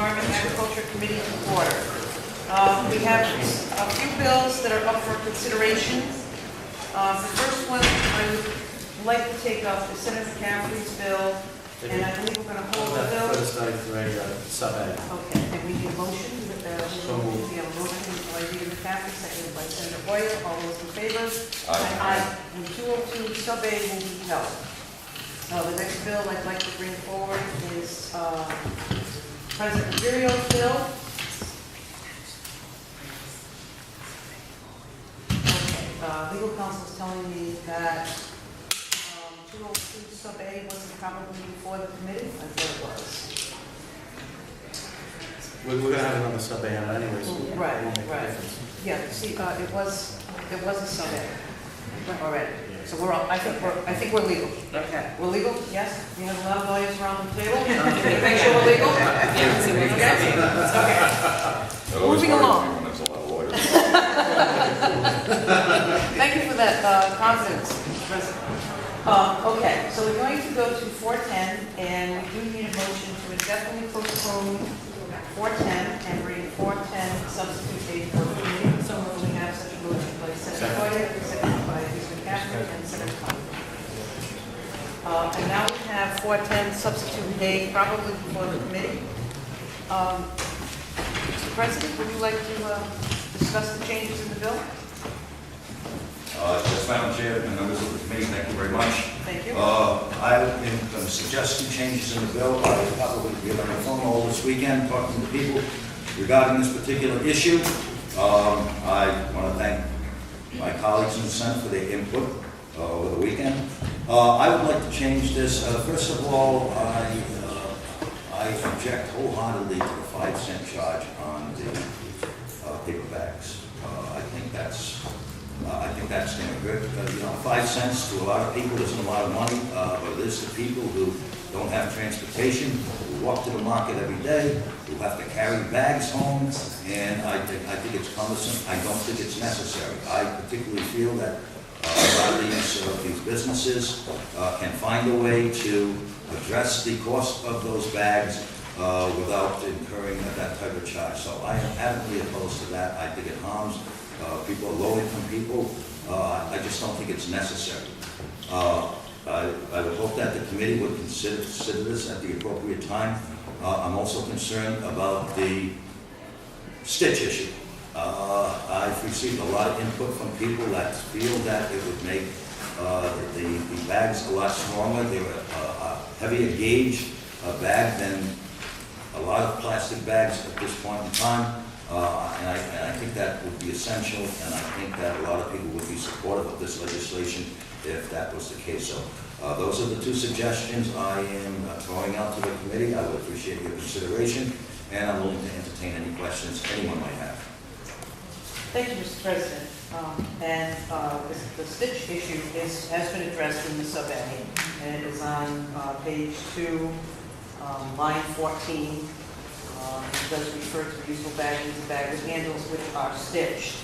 Environment and Agriculture Committee to order. We have a few bills that are up for consideration. The first one I would like to take up is Senator McCaffrey's bill, and I believe we're going to hold the bill. First, sub-A. Okay, and we need a motion. So moved. We have a motion by Rita McCaffrey, seconded by Senator Boyer. All those in favor? Aye. And 202 sub-A will be held. The next bill I'd like to bring forward is President Virio's bill. Okay, legal counsel is telling me that 202 sub-A wasn't probably before the committee. I thought it was. We're going to have another sub-A on it anyways. So Right, it won't make a right. difference. Yeah, see, it was a sub-A already. So I think we're legal. Okay. We're legal, yes? We have a lot of lawyers around the table. Can you make sure we're legal? Okay. Moving along. There's a lot of lawyers. Thank you for that confidence, President. Okay, so we're going to go to 410, and we do need a motion to indefinitely postpone 410 and bring 410 substitute date for the meeting. So we have such a motion by Senator Boyer, seconded by Lisa McCaffrey, and Senator Conley. And now we have 410 substitute date, probably before the committee. Mr. President, would you like to discuss the changes in the bill? Yes, Madam Chair, and members of the committee, thank you very much. Thank you. I am going to suggest some changes in the bill. I will probably be on the phone all this weekend talking to people regarding this particular issue. I want to thank my colleagues in the Senate for their input over the weekend. I would like to change this. First of all, I object wholeheartedly to the 5-cent charge on the paper bags. I think that's going to hurt. 5 cents to a lot of people isn't a lot of money, but it is to people who don't have transportation, who walk to the market every day, who have to carry bags home, and I think it's cumbersome. I don't think it's necessary. I particularly feel that a lot of these businesses can find a way to address the cost of those bags without incurring that type of charge. So I am adamantly opposed to that. I think it harms people, low-income people. I just don't think it's necessary. I would hope that the committee would consider this at the appropriate time. I'm also concerned about the stitch issue. I've received a lot of input from people that feel that it would make the bags a lot stronger. They're a heavier gauge bag than a lot of plastic bags at this point in time. And I think that would be essential, and I think that a lot of people would be supportive of this legislation if that was the case. So those are the two suggestions I am throwing out to the committee. I would appreciate your consideration, and I'm willing to entertain any questions anyone might have. Thank you, Mr. President. And the stitch issue has been addressed in the sub-A, and it is on page 2, line 14. It does refer to reusable bags, a bag with handles which are stitched,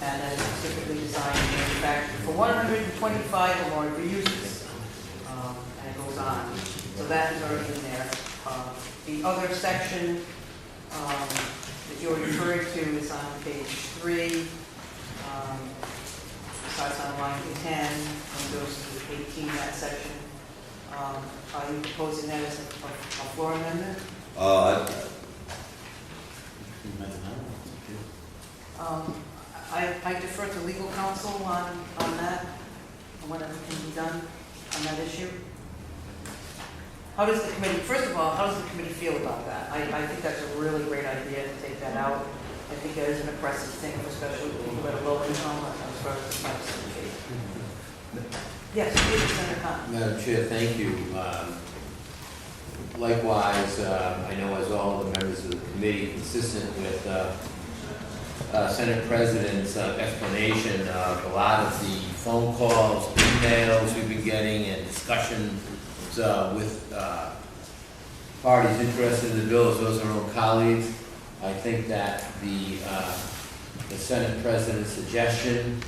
and that is specifically designed and manufactured for 125 or more reuses, and it goes on. So that is already in there. The other section that you're referring to is on page 3, starts on line 10, and goes to 18, that section. Are you proposing that as a floor amendment? I defer to legal counsel on that, on whatever can be done on that issue. How does the committee, first of all, how does the committee feel about that? I think that's a really great idea to take that out. I think that is an oppressive thing, especially people that are low income, as far as the price of the fee. Yes, please, Senator Conley. Madam Chair, thank you. Likewise, I know as all the members of the committee, consistent with Senate President's explanation of a lot of the phone calls, emails we've been getting, and discussions with parties interested in the bill, as well as our own colleagues. I think that the Senate President's suggestion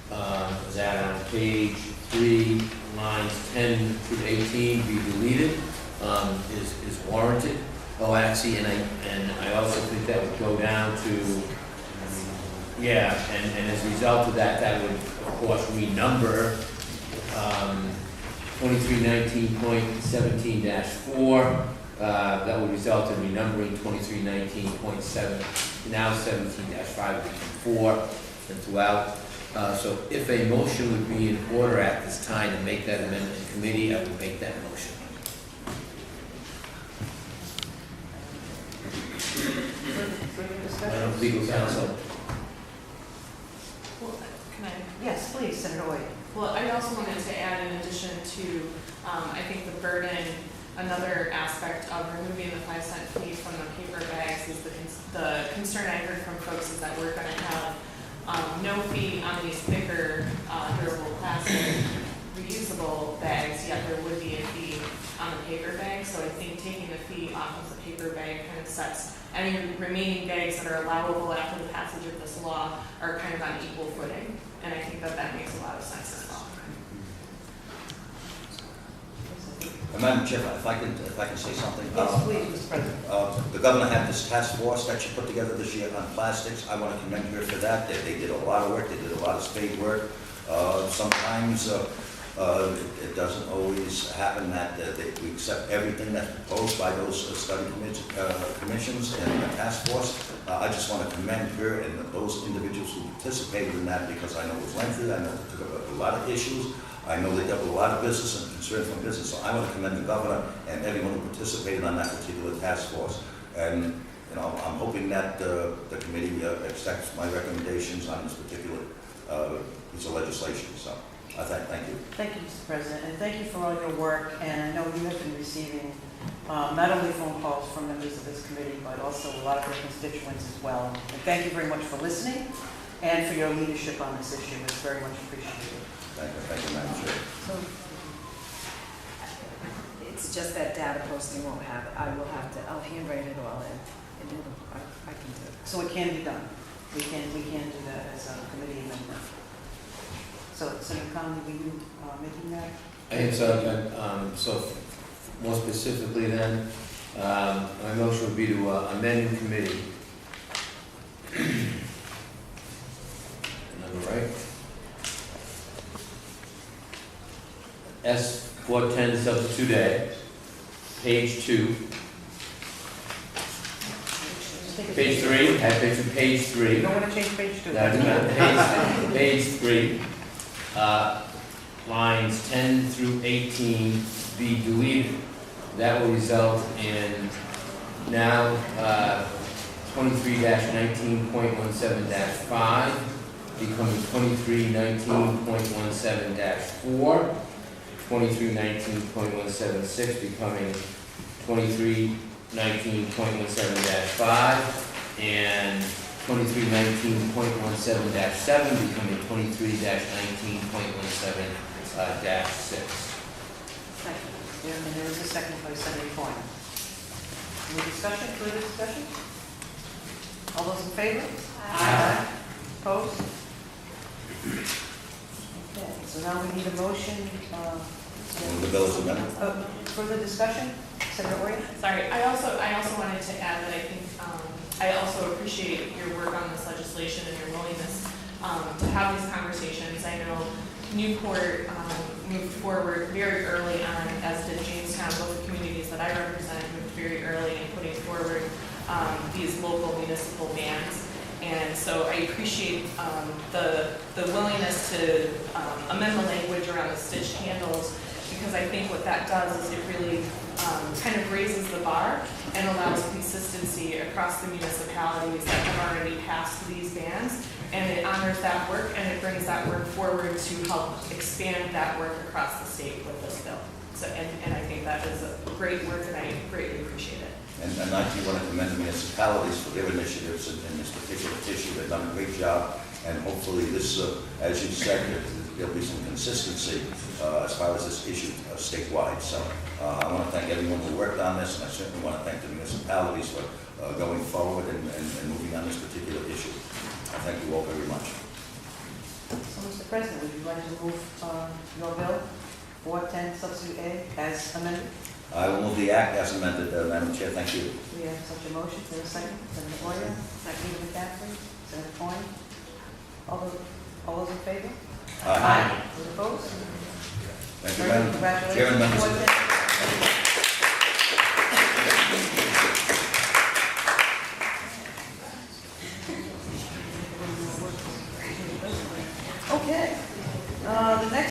that on page 3, lines 10 through 18 be deleted is warranted. Oh, actually, and I also think that would go down to, yeah, and as a result of that, that would, of course, renumber, 2319.17-4, that would result in renumbering 2319.7, now 17-5 would become 4, and throughout. So if a motion would be in order at this time to make that amendment in committee, I would make that motion. Further discussion? Legal counsel. Well, can I? Yes, please, Senator Oya. Well, I also wanted to add in addition to, I think the burden, another aspect of removing the 5-cent fee from the paper bags is the concern I heard from folks is that we're gonna have no fee on these thicker, durable plastic reusable bags, yet there would be a fee on the paper bag. So I think taking the fee off of the paper bag kind of sets any remaining bags that are allowable after the passage of this law are kind of on equal footing. And I think that that makes a lot of sense as well. Madam Chair, if I can say something. Yes, please, Mr. President. The governor had this task force that she put together this year on plastics. I want to commend her for that. They did a lot of work. They did a lot of spade work. Sometimes it doesn't always happen that we accept everything that's proposed by those study commissions and the task force. I just want to commend her and those individuals who participated in that because I know it was lengthy. I know it took up a lot of issues. I know they dealt with a lot of business and concern from business, so I want to commend the governor and everyone who participated on that particular task force. And I'm hoping that the committee accepts my recommendations on this particular piece of legislation. So I thank you. Thank you, Mr. President, and thank you for all your work. And I know you have been receiving not only phone calls from members of this committee, but also a lot of your constituents as well. And thank you very much for listening and for your leadership on this issue. It's very much appreciated. Thank you, Madam Chair. So it's just that data posting won't have it. I'll handwrite it all in and do them. I can do it. So it can be done. We can do that as a committee amendment. So, Senator Conley, were you making that? I think so, so more specifically then, my motion would be to amend in committee. Number right? S410 substitute A, page 2. Page 3, I have page 3. You don't want to change page 2? No, I do not. Page 3, lines 10 through 18 be deleted. That will result in now 23-19.17-5 becoming 23-19.17-4, 23-19.176 becoming 23-19.17-5, and 23-19.17-7 becoming 23-19.17-6. Yeah, and there was a second by Senator Coyne. Any discussion, further discussion? All those in favor? Aye. Opposed? Okay, so now we need a motion. Move the bill as amended. Further discussion? Senator Oya? Sorry, I also wanted to add that I think, I also appreciate your work on this legislation and your willingness to have these conversations. I know Newport moved forward very early on, as did Jamestown. Both the communities that I represent moved very early in putting forward these local municipal bans. And so I appreciate the willingness to amend the language around the stitched handles, because I think what that does is it really kind of raises the bar and allows consistency across the municipalities that have already passed these bans. And it honors that work, and it brings that work forward to help expand that work across the state with this bill. So, and I think that is a great work, and I greatly appreciate it. And I do want to commend the municipalities for their initiatives in this particular issue. They've done a great job, and hopefully this, as you said, there'll be some consistency as far as this issue statewide. So I want to thank everyone who worked on this, and I certainly want to thank the municipalities for going forward and moving on this particular issue. I thank you all very much. So, Mr. President, would you like to move your bill, 410 substitute A, as amended? I will move the act as amended, Madam Chair, thank you. We have such a motion, is there a second? Senator Moyer, second McCaffrey, Senator Coyne. All those in favor? Aye. Those opposed? Thank you, Madam Congratulations. Chairman, members of the Board.